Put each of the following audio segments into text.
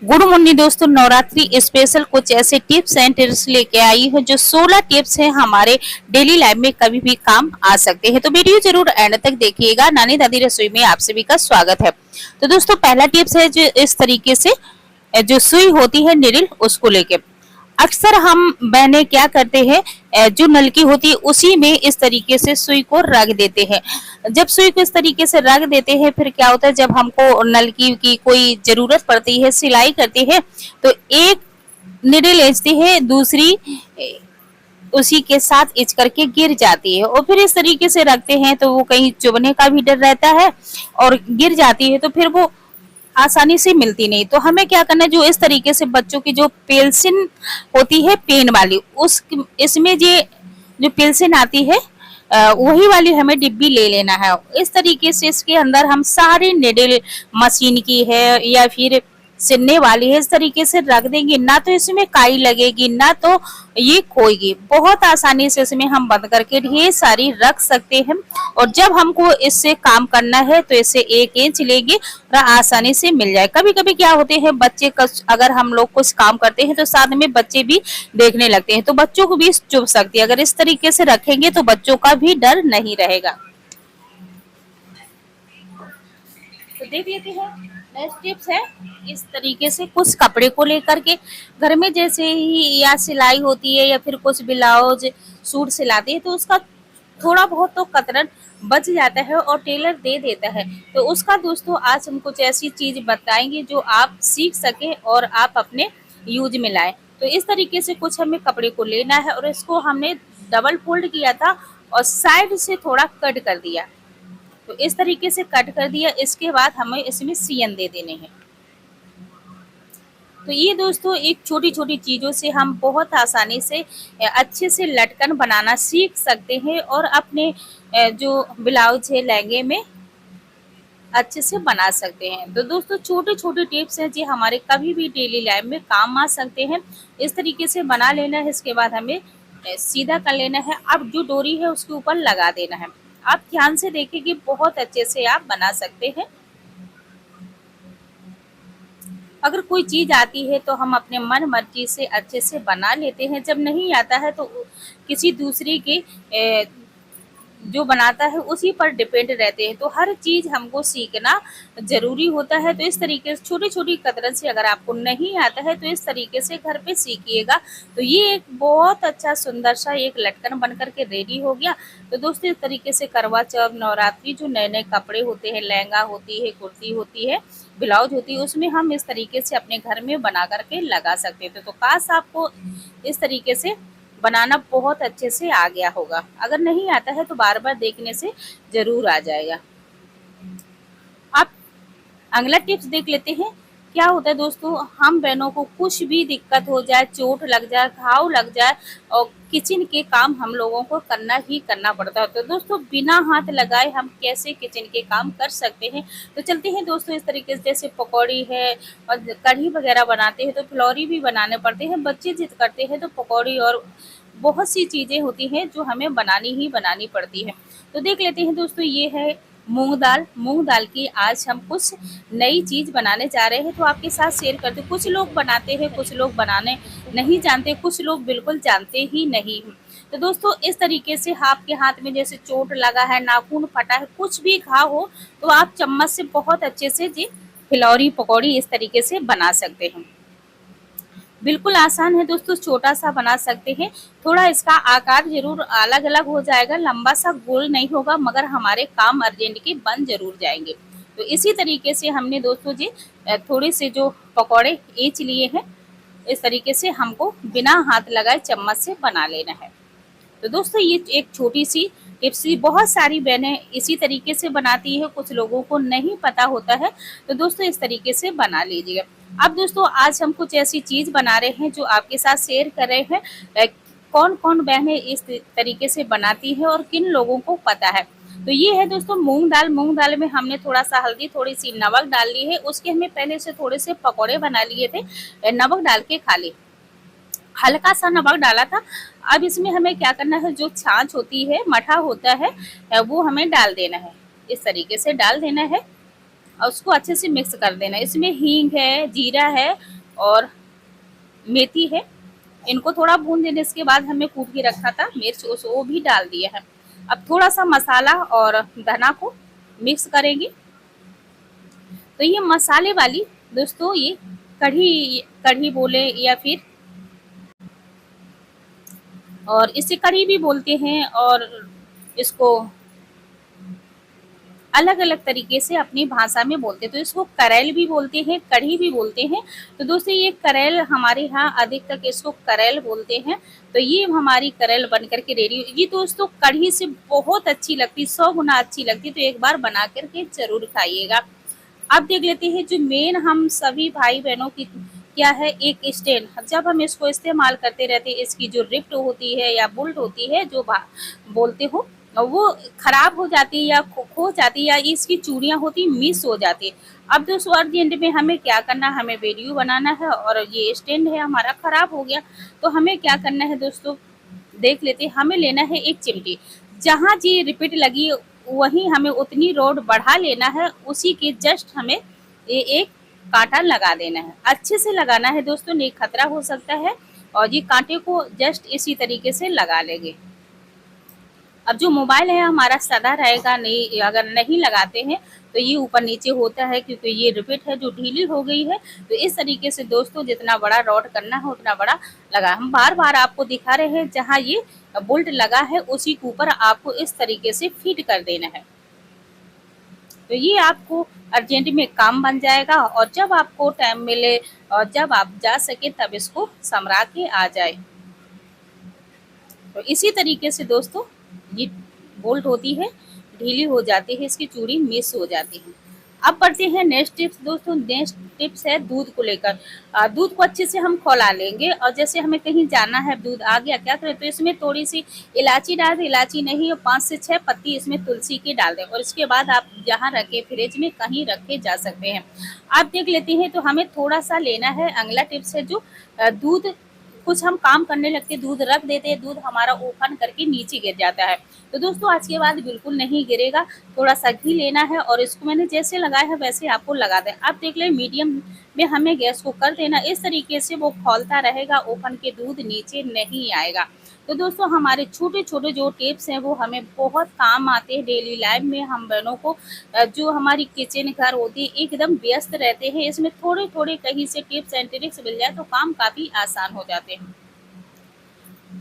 Good morning दोस्तों। Navratri special कुछ ऐसे टिप्स एंड ट्रिक्स लेके आई हूँ जो 16 टिप्स हैं हमारे डेली लाइफ में कभी भी काम आ सकते हैं। तो वीडियो जरूर एंड तक देखिएगा। नानी दादी रसोई में आप सभी का स्वागत है। तो दोस्तों पहला टिप्स है जो इस तरीके से जो सुई होती है निडिल उसको लेके अक्सर हम बहनें क्या करते हैं, जो नलकी होती है उसी में इस तरीके से सुई को रख देते हैं। जब सुई को इस तरीके से रख देते हैं फिर क्या होता है, जब हमको नलकी की कोई जरूरत पड़ती है, सिलाई करती है, तो एक निडिल एजती है, दूसरी उसी के साथ इच करके गिर जाती है और फिर इस तरीके से रखते हैं तो वो कहीं चुभने का भी डर रहता है और गिर जाती है तो फिर वो आसानी से मिलती नहीं। तो हमें क्या करना है, जो इस तरीके से बच्चों की जो पेंसिल होती है पेन वाली, उस इसमें जो पेंसिल आती है वही वाली हमें डिब्बी ले लेना है। इस तरीके से इसके अंदर हम सारी निडल मशीन की है या फिर सिलने वाली है, इस तरीके से रख देंगे, ना तो इसमें काई लगेगी ना तो ये खोएगी। बहुत आसानी से इसमें हम बंद करके ढेर सारी रख सकते हैं और जब हमको इससे काम करना है तो इसे एक इंच लेंगे और आसानी से मिल जाए। कभी कभी क्या होते हैं बच्चे अगर हम लोग कुछ काम करते हैं तो साथ में बच्चे भी देखने लगते हैं तो बच्चों को भी चुभ सकती है। अगर इस तरीके से रखेंगे तो बच्चों का भी डर नहीं रहेगा। तो देख लेते हैं नेक्स्ट टिप्स है, इस तरीके से कुछ कपड़े को लेकर के घर में जैसे ही या सिलाई होती है या फिर कुछ ब्लाउज सूट सिलाते हैं तो उसका थोड़ा बहुत तो कतरन बच जाता है और टेलर दे देता है। तो उसका दोस्तों आज हम कुछ ऐसी चीज बताएंगे जो आप सीख सके और आप अपने यूज में लाए। तो इस तरीके से कुछ हमें कपड़े को लेना है और इसको हमने डबल फोल्ड किया था और साइड से थोड़ा कट कर दिया। तो इस तरीके से कट कर दिया, इसके बाद हमें इसमें सियन दे देने हैं। तो ये दोस्तों एक छोटी छोटी चीज़ों से हम बहुत आसानी से अच्छे से लटकन बनाना सीख सकते हैं और अपने जो ब्लाउज है लहंगे में अच्छे से बना सकते हैं। तो दोस्तों छोटे छोटे टिप्स हैं जी हमारे कभी भी डेली लाइफ में काम आ सकते हैं। इस तरीके से बना लेना है, इसके बाद हमें सीधा कर लेना है। अब जो डोरी है उसके ऊपर लगा देना है। आप ध्यान से देखें कि बहुत अच्छे से आप बना सकते हैं। अगर कोई चीज आती है तो हम अपने मन मर्जी से अच्छे से बना लेते हैं, जब नहीं आता है तो किसी दूसरे के जो बनाता है उसी पर डिपेंड रहते हैं। तो हर चीज हमको सीखना जरूरी होता है। तो इस तरीके से छोटी छोटी कतरन से अगर आपको नहीं आता है तो इस तरीके से घर पे सीखिएगा। तो ये एक बहुत अच्छा सुंदर सा एक लटकन बन करके रेडी हो गया। तो दोस्तों इस तरीके से करवा चौथ नवरात्रि जो नए नए कपड़े होते हैं, लहंगा होती है, कुर्ती होती है, ब्लाउज होती है, उसमें हम इस तरीके से अपने घर में बना करके लगा सकते थे। तो काश आपको इस तरीके से बनाना बहुत अच्छे से आ गया होगा। अगर नहीं आता है तो बार बार देखने से जरूर आ जाएगा। आप अगला टिप्स देख लेते हैं। क्या होता है दोस्तों, हम बहनों को कुछ भी दिक्कत हो जाए, चोट लग जाए, घाव लग जाए और किचन के काम हम लोगों को करना ही करना पड़ता है। तो दोस्तों बिना हाथ लगाए हम कैसे किचन के काम कर सकते हैं, तो चलते हैं दोस्तों इस तरीके से। जैसे पकौड़ी है और कढ़ी वगैरह बनाते हैं तो फुलौरी भी बनाने पड़ते हैं, बच्चे जिद करते हैं तो पकौड़ी और बहुत सी चीज़ें होती हैं जो हमें बनानी ही बनानी पड़ती है। तो देख लेते हैं दोस्तों, ये है मूंग दाल की आज हम कुछ नई चीज़ बनाने जा रहे हैं तो आपके साथ शेयर करते। कुछ लोग बनाते हैं, कुछ लोग बनाने नहीं जानते, कुछ लोग बिल्कुल जानते ही नहीं। तो दोस्तों इस तरीके से आपके हाथ में जैसे चोट लगा है, नाखून फटा है, कुछ भी घाव हो तो आप चम्मच से बहुत अच्छे से जी फुलौरी पकौड़ी इस तरीके से बना सकते हैं। बिल्कुल आसान है दोस्तों, छोटा सा बना सकते हैं। थोड़ा इसका आकार जरूर अलग अलग हो जाएगा, लंबा सा गोल नहीं होगा, मगर हमारे काम अर्जेंट के बन जरूर जाएंगे। तो इसी तरीके से हमने दोस्तों जी थोड़े से जो पकौड़े एंच लिए हैं, इस तरीके से हमको बिना हाथ लगाए चम्मच से बना लेना है। तो दोस्तों ये एक छोटी सी टिप्स, बहुत सारी बहनें इसी तरीके से बनाती है, कुछ लोगों को नहीं पता होता है। तो दोस्तों इस तरीके से बना लीजिएगा। अब दोस्तों आज हम कुछ ऐसी चीज बना रहे हैं जो आपके साथ शेयर कर रहे हैं। कौन कौन बहनें इस तरीके से बनाती है और किन लोगों को पता है। तो ये है दोस्तों मूंग दाल में हमने थोड़ा सा हल्दी, थोड़ी सी नमक डाल ली है। उसके हमने पहले से थोड़े से पकौड़े बना लिए थे, नमक डाल के खाली हल्का सा नमक डाला था। अब इसमें हमें क्या करना है, जो छाछ होती है, मठा होता है, वो हमें डाल देना है। इस तरीके से डाल देना है और उसको अच्छे से मिक्स कर देना। इसमें हींग है, जीरा है और मेथी है। इनको थोड़ा भून देने के बाद हमें कूट के रखा था मिर्च, उस वो भी डाल दिया है। अब थोड़ा सा मसाला और धना को मिक्स करेंगे। तो ये मसाले वाली दोस्तों, ये कढ़ी कढ़ी बोले या फिर, और इसे कढ़ी भी बोलते हैं और इसको अलग अलग तरीके से अपनी भाषा में बोलते हैं। तो इसको करेल भी बोलते हैं, कढ़ी भी बोलते हैं। तो दोस्तों ये करेल हमारे यहाँ अधिकतर इसको करेल बोलते हैं। तो ये हमारी करेल बन करके रेडी। ये दोस्तों कढ़ी से बहुत अच्छी लगती, 100 गुना अच्छी लगती। तो एक बार बना करके जरूर खाइएगा। अब देख लेते हैं जो मेन हम सभी भाई बहनों की क्या है, एक स्टैंड। जब हम इसको इस्तेमाल करते रहते हैं, इसकी जो रिप्ट होती है या बुल्ट होती है जो बोलते हो, वो खराब हो जाती है या खो जाती है, या इसकी चूड़ियाँ होती मिस हो जाती है। अब दोस्तों अर्जेंट में हमें क्या करना, हमें वीडियो बनाना है और ये स्टैंड है हमारा खराब हो गया। तो हमें क्या करना है दोस्तों, देख लेते हैं। हमें लेना है एक चिमटी, जहाँ जी रिपीट लगी वहीं हमें उतनी रोड बढ़ा लेना है, उसी के जस्ट हमें ये एक कांटा लगा देना है। अच्छे से लगाना है दोस्तों, नहीं खतरा हो सकता है। और ये कांटे को जस्ट इसी तरीके से लगा लेंगे। अब जो मोबाइल है हमारा सदा रहेगा, नहीं अगर नहीं लगाते हैं तो ये ऊपर नीचे होता है, क्योंकि ये रिपीट है जो ढीली हो गई है। तो इस तरीके से दोस्तों जितना बड़ा रॉड करना है उतना बड़ा लगा। हम बार बार आपको दिखा रहे हैं, जहाँ ये बोल्ट लगा है उसी के ऊपर आपको इस तरीके से फिट कर देना है। तो ये आपको अर्जेंट में काम बन जाएगा, और जब आपको टाइम मिले और जब आप जा सके तब इसको समरा के आ जाए। तो इसी तरीके से दोस्तों ये बोल्ट होती है, ढीली हो जाती है, इसकी चूड़ी मिस हो जाती है। अब बढ़ते हैं नेक्स्ट टिप्स दोस्तों। नेक्स्ट टिप्स है दूध को लेकर। दूध को अच्छे से हम खौला लेंगे, और जैसे हमें कहीं जाना है, दूध आ गया, क्या करें, तो इसमें थोड़ी सी इलायची डाल दें, इलायची नहीं 5 से 6 पत्ती इसमें तुलसी की डाल दें, और इसके बाद आप जहाँ रखें, फ्रिज में कहीं रखे जा सकते हैं। आप देख लेते हैं। तो हमें थोड़ा सा लेना है। अगला टिप्स है जो दूध, कुछ हम काम करने लगते दूध रख देते हैं, दूध हमारा उफन करके नीचे गिर जाता है। तो दोस्तों आज के बाद बिल्कुल नहीं गिरेगा। थोड़ा सा घी लेना है और इसको मैंने जैसे लगाया है वैसे आपको लगा दें। आप देख लें मीडियम में हमें गैस को कर देना, इस तरीके से वो खौलता रहेगा, ओपन के दूध नीचे नहीं आएगा। तो दोस्तों हमारे छोटे छोटे जो टिप्स हैं वो हमें बहुत काम आते हैं डेली लाइफ में। हम बहनों को जो हमारी किचन घर होती है एकदम व्यस्त रहते हैं, इसमें थोड़े थोड़े कहीं से टिप्स एंड ट्रिक्स मिल जाए तो काम काफ़ी आसान हो जाते हैं।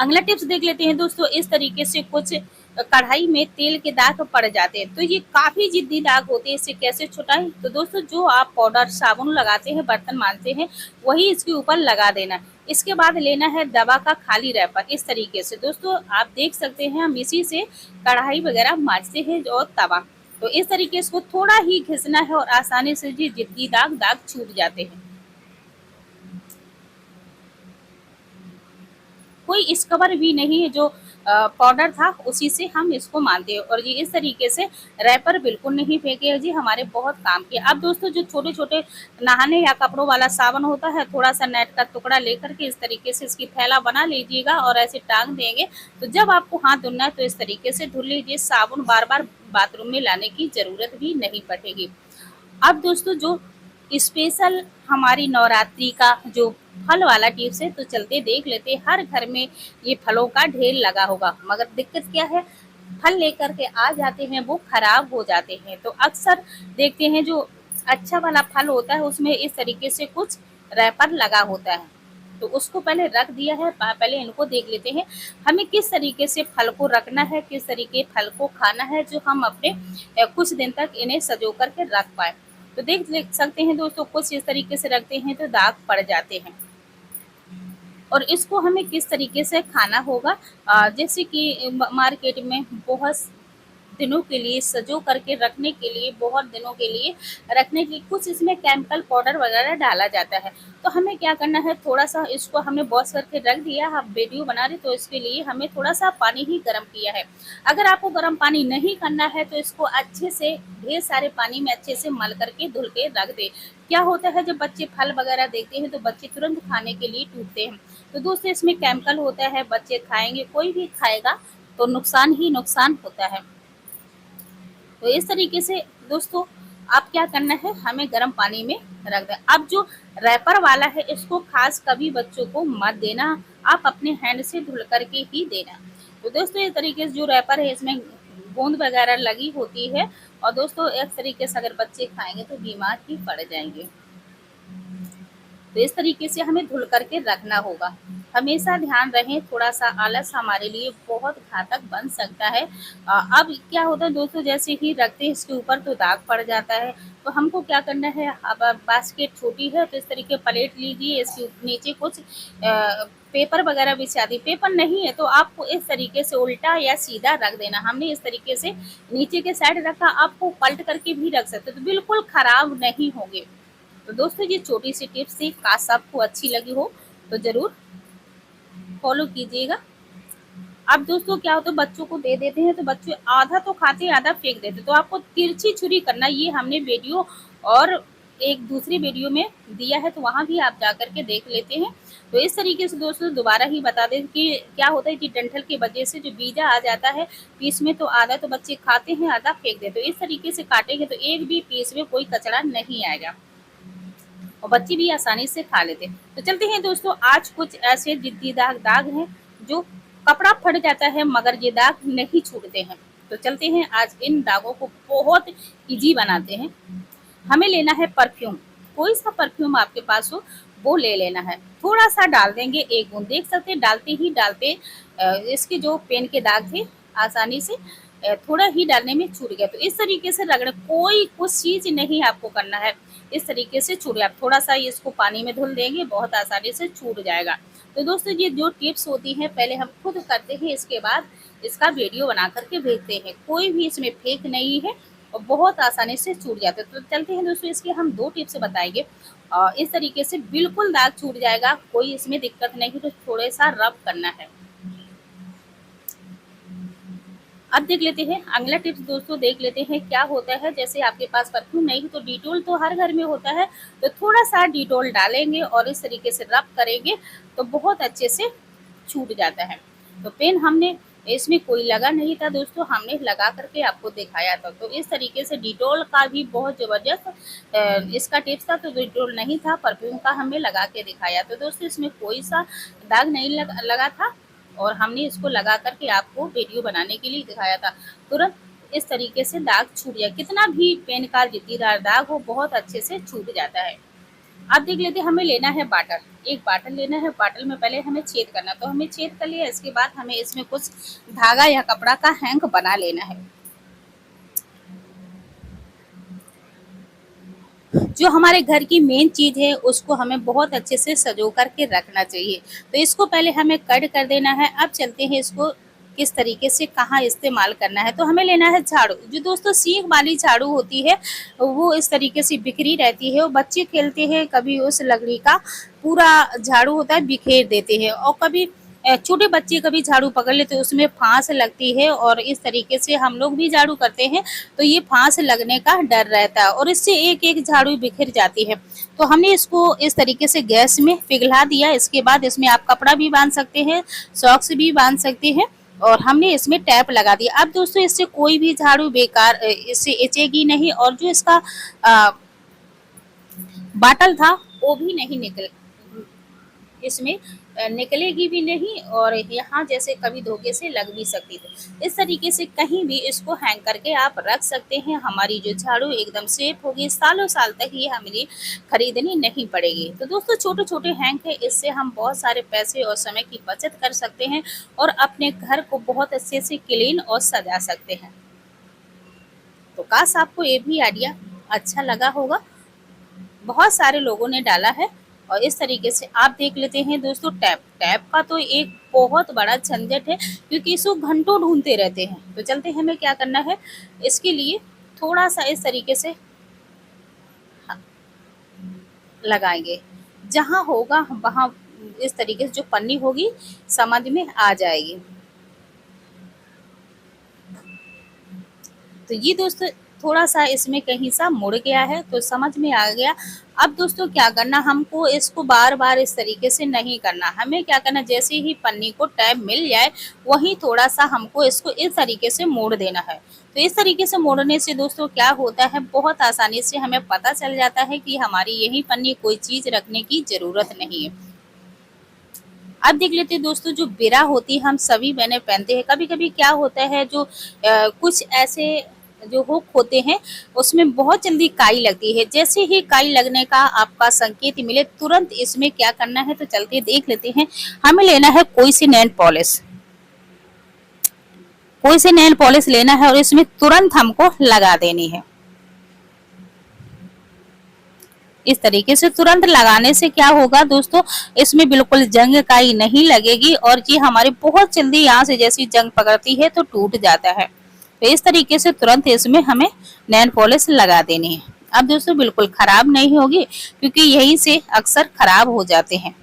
अगला टिप्स देख लेते हैं दोस्तों। इस तरीके से कुछ कढ़ाई में तेल के दाग पड़ जाते हैं, तो ये काफ़ी जिद्दी दाग होते हैं, इसे कैसे छुटाएं। तो दोस्तों जो आप पाउडर साबुन लगाते हैं, बर्तन मांजते हैं, वही इसके ऊपर लगा देना। इसके बाद लेना है दवा का खाली रैपर। इस तरीके से दोस्तों आप देख सकते हैं, हम इसी से कढ़ाई वगैरह मांजते हैं और तवा। तो इस तरीके से थोड़ा ही घिसना है और आसानी से जी जिद्दी दाग छूट जाते हैं। कोई इसकवर भी नहीं है, जो पाउडर था उसी से हम इसको मानते हैं। और ये इस तरीके से रैपर बिल्कुल नहीं फेंके जी, हमारे बहुत काम के। अब दोस्तों जो छोटे छोटे नहाने या कपड़ों वाला साबुन होता है, थोड़ा सा नेट का टुकड़ा लेकर के इस तरीके से इसकी थैला बना लीजिएगा और ऐसे टांग देंगे। तो जब आपको हाथ धुलना है तो इस तरीके से धुल लीजिए, साबुन बार बार बाथरूम में लाने की जरूरत भी नहीं पड़ेगी। अब दोस्तों जो स्पेशल हमारी नवरात्रि का जो फल वाला टिप्स है, तो चलते देख लेते। हर घर में ये फलों का ढेर लगा होगा, मगर दिक्कत क्या है, फल लेकर के आ जाते हैं वो खराब हो जाते हैं। तो अक्सर देखते हैं जो अच्छा वाला फल होता है उसमें इस तरीके से कुछ रैपर लगा होता है, तो उसको पहले रख दिया है। पहले इनको देख लेते हैं हमें किस तरीके से फल को रखना है, किस तरीके फल को खाना है, जो हम अपने कुछ दिन तक इन्हें सजो करके रख पाए। तो देख सकते हैं दोस्तों, कुछ इस तरीके से रखते हैं तो दाग पड़ जाते हैं। और इसको हमें किस तरीके से खाना होगा, जैसे कि मार्केट में बहुत दिनों के लिए सजो करके रखने के लिए, बहुत दिनों के लिए रखने की कुछ इसमें केमिकल पाउडर वगैरह डाला जाता है। तो हमें क्या करना है, थोड़ा सा इसको हमने वॉश करके रख दिया। आप वीडियो बना रहे तो इसके लिए हमें थोड़ा सा पानी ही गर्म किया है। अगर आपको गर्म पानी नहीं करना है तो इसको अच्छे से ढेर सारे पानी में अच्छे से मल करके धुल के रख दे। क्या होता है जब बच्चे फल वगैरह देखते हैं तो बच्चे तुरंत खाने के लिए टूटते हैं। तो दोस्तों इसमें केमिकल होता है, बच्चे खाएंगे, कोई भी खाएगा तो नुकसान ही नुकसान होता है। तो इस तरीके से दोस्तों अब क्या करना है, हमें गर्म पानी में रख दें। अब जो रैपर वाला है इसको खास कभी बच्चों को मत देना, आप अपने हैंड से धुल करके ही देना। तो दोस्तों इस तरीके से जो रैपर है इसमें गोंद वगैरह लगी होती है, और दोस्तों इस तरीके से अगर बच्चे खाएंगे तो बीमार ही पड़ जाएंगे। तो इस तरीके से हमें धुल करके रखना होगा। हमेशा ध्यान रहे, थोड़ा सा आलस हमारे लिए बहुत घातक बन सकता है। अब क्या होता है दोस्तों, जैसे ही रखते हैं इसके ऊपर तो दाग पड़ जाता है। तो हमको क्या करना है, अब बास्केट छोटी है तो इस तरीके प्लेट लीजिए, इसके नीचे कुछ पेपर वगैरह बिछा दी। पेपर नहीं है तो आपको इस तरीके से उल्टा या सीधा रख देना। हमने इस तरीके से नीचे के साइड रखा, आपको पलट करके भी रख सकते तो बिल्कुल खराब नहीं होंगे। तो दोस्तों ये छोटी सी टिप्स थी, काश आपको अच्छी लगी हो तो ज़रूर फॉलो कीजिएगा। अब दोस्तों क्या होता है, बच्चों को दे देते हैं तो बच्चे आधा तो खाते आधा फेंक देते, तो आपको तिरछी छुरी करना, ये हमने वीडियो और एक दूसरी वीडियो में दिया है, तो वहाँ भी आप जा करके देख लेते हैं। तो इस तरीके से दोस्तों दोबारा ही बता दें कि क्या होता है कि डंठल की वजह से जो बीजा आ जाता है पीस में, तो आधा तो बच्चे खाते हैं आधा फेंक देते। तो इस तरीके से काटेंगे तो एक भी पीस में कोई कचरा नहीं आएगा और बच्चे भी आसानी से खा लेते हैं। तो चलते हैं दोस्तों, आज कुछ ऐसे जिद्दी दाग हैं जो कपड़ा फट जाता है मगर ये दाग नहीं छूटते हैं। तो चलते हैं आज इन दागों को बहुत इजी बनाते हैं। हमें लेना है परफ्यूम, कोई सा परफ्यूम आपके पास हो वो ले लेना है। थोड़ा सा डाल देंगे, एक बूंद, देख सकते हैं डालते ही डालते इसके जो पेन के दाग थे आसानी से थोड़ा ही डालने में छूट गया। तो इस तरीके से रगड़, कोई कुछ चीज नहीं आपको करना है, इस तरीके से छूट गया। थोड़ा सा इसको पानी में धुल देंगे, बहुत आसानी से छूट जाएगा। तो दोस्तों ये जो टिप्स होती हैं पहले हम खुद करते हैं, इसके बाद इसका वीडियो बना करके भेजते हैं। कोई भी इसमें फेक नहीं है और बहुत आसानी से छूट जाते हैं। तो चलते हैं दोस्तों, इसके हम 2 टिप्स बताएंगे। इस तरीके से बिल्कुल दाग छूट जाएगा, कोई इसमें दिक्कत नहीं। तो थोड़ा सा रब करना है। अब देख लेते हैं अगला टिप्स दोस्तों, देख लेते हैं क्या होता है। जैसे आपके पास परफ्यूम नहीं तो डिटोल तो हर घर में होता है, तो थोड़ा सा डिटोल डालेंगे और इस तरीके से रब करेंगे तो बहुत अच्छे से छूट जाता है। तो पेन हमने इसमें कोई लगा नहीं था दोस्तों, हमने लगा करके आपको दिखाया था। तो इस तरीके से डिटोल का भी बहुत ज़बरदस्त इसका टिप्स था। तो डिटोल नहीं था, परफ्यूम का हमने लगा के दिखाया। तो दोस्तों इसमें कोई सा दाग नहीं लगा था और हमने इसको लगा करके आपको वीडियो बनाने के लिए दिखाया था। तुरंत इस तरीके से दाग छूट जाए, कितना भी पेन का जिद्दीदार दाग हो बहुत अच्छे से छूट जाता है। अब देख लेते हैं, हमें लेना है बाटल, एक बाटल लेना है। बाटल में पहले हमें छेद करना, तो हमें छेद कर लिया। इसके बाद हमें इसमें कुछ धागा या कपड़ा का हैंक बना लेना है। जो हमारे घर की मेन चीज़ है उसको हमें बहुत अच्छे से सजो करके रखना चाहिए। तो इसको पहले हमें कट कर देना है। अब चलते हैं इसको किस तरीके से कहाँ इस्तेमाल करना है। तो हमें लेना है झाड़ू, जो दोस्तों सीख वाली झाड़ू होती है वो इस तरीके से बिखरी रहती है और बच्चे खेलते हैं, कभी उस लकड़ी का पूरा झाड़ू होता है बिखेर देते हैं, और कभी छोटे बच्चे कभी झाड़ू पकड़ लेते तो उसमें फांस लगती है और इस तरीके से हम लोग भी झाड़ू करते हैं तो ये फांस लगने का डर रहता है और इससे एक एक झाड़ू बिखर जाती है। तो हमने इसको इस तरीके से गैस में पिघला दिया। इसके बाद इसमें आप कपड़ा भी बांध सकते हैं, सॉक्स भी बांध सकते हैं और हमने इसमें टैप लगा दिया। अब दोस्तों इससे कोई भी झाड़ू बेकार इससे इचेगी नहीं और जो इसका बाटल था वो भी नहीं इसमें निकलेगी भी नहीं और यहाँ जैसे कभी धोखे से लग भी सकती थी। इस तरीके से कहीं भी इसको हैंग करके आप रख सकते हैं। हमारी जो झाड़ू एकदम सेफ होगी, सालों साल तक ये हमें खरीदनी नहीं पड़ेगी। तो दोस्तों छोटे छोटे हैंग है, इससे हम बहुत सारे पैसे और समय की बचत कर सकते हैं और अपने घर को बहुत अच्छे से क्लीन और सजा सकते हैं। तो काश आपको ये भी आइडिया अच्छा लगा होगा, बहुत सारे लोगों ने डाला है। और इस तरीके से आप देख लेते हैं दोस्तों, टैप का तो एक बहुत बड़ा झंझट है क्योंकि इसको घंटों ढूंढते रहते हैं। तो चलते हैं हमें क्या करना है, इसके लिए थोड़ा सा इस तरीके से लगाएंगे, जहां होगा वहां इस तरीके से जो पन्नी होगी समझ में आ जाएगी। तो ये दोस्तों थोड़ा सा इसमें कहीं सा मुड़ गया है, तो समझ में आ गया। अब दोस्तों क्या करना, हमको इसको बार बार इस तरीके से नहीं करना, हमें क्या करना, जैसे ही पन्नी को टैप मिल जाए वहीं थोड़ा सा हमको इसको इस तरीके से मोड़ देना है। तो इस तरीके से मोड़ने से दोस्तों क्या होता है, बहुत आसानी से हमें पता चल जाता है कि हमारी यही पन्नी, कोई चीज रखने की जरूरत नहीं है। अब देख लेते हैं दोस्तों, जो बिरा होती है हम सभी बहनें पहनते हैं। कभी कभी क्या होता है, जो कुछ ऐसे जो हुक होते हैं उसमें बहुत जल्दी काई लगती है। जैसे ही काई लगने का आपका संकेत मिले, तुरंत इसमें क्या करना है, तो चलते देख लेते हैं। हमें लेना है कोई सी नेल पॉलिश, कोई सी नेल पॉलिश लेना है और इसमें तुरंत हमको लगा देनी है। इस तरीके से तुरंत लगाने से क्या होगा दोस्तों, इसमें बिल्कुल जंग काई नहीं लगेगी और ये हमारी बहुत जल्दी यहाँ से जैसी जंग पकड़ती है तो टूट जाता है। तो इस तरीके से तुरंत इसमें हमें नेल पॉलिश लगा देनी है। अब दोस्तों बिल्कुल खराब नहीं होगी, क्योंकि यहीं से अक्सर खराब हो जाते हैं।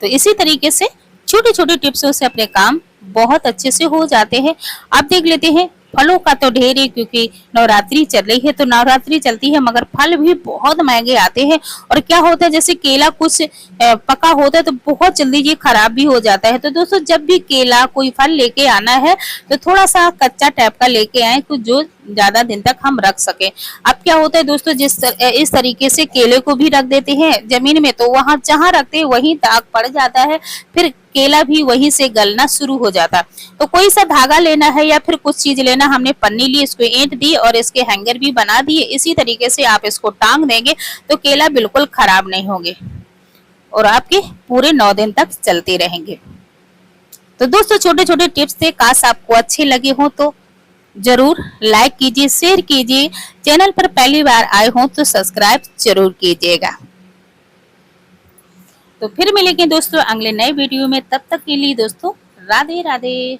तो इसी तरीके से छोटे छोटे टिप्सों से अपने काम बहुत अच्छे से हो जाते हैं। अब देख लेते हैं, फलों का तो ढेर है, क्योंकि नवरात्रि चल रही है, तो नवरात्रि चलती है मगर फल भी बहुत महंगे आते हैं। और क्या होता है, जैसे केला कुछ पका होता है तो बहुत जल्दी ये खराब भी हो जाता है। तो दोस्तों जब भी केला कोई फल लेके आना है तो थोड़ा सा कच्चा टाइप का लेके आए, कुछ जो ज्यादा दिन तक हम रख सके। अब क्या होता है दोस्तों, इस तरीके से केले को भी रख देते हैं जमीन में, तो वहां जहां रखते हैं वहीं दाग पड़ जाता है, फिर केला भी वहीं से गलना शुरू हो जाता है। तो कोई सा धागा लेना है या फिर कुछ चीज लेना, हमने पन्नी ली, इसको ईंट दी और इसके हैंगर भी बना दिए। इसी तरीके से आप इसको टांग देंगे तो केला बिल्कुल खराब नहीं होंगे और आपके पूरे 9 दिन तक चलते रहेंगे। तो दोस्तों छोटे छोटे टिप्स थे, काश आपको अच्छे लगे हो तो जरूर लाइक कीजिए, शेयर कीजिए। चैनल पर पहली बार आए हो तो सब्सक्राइब जरूर कीजिएगा। तो फिर मिलेंगे दोस्तों अगले नए वीडियो में, तब तक के लिए दोस्तों राधे राधे।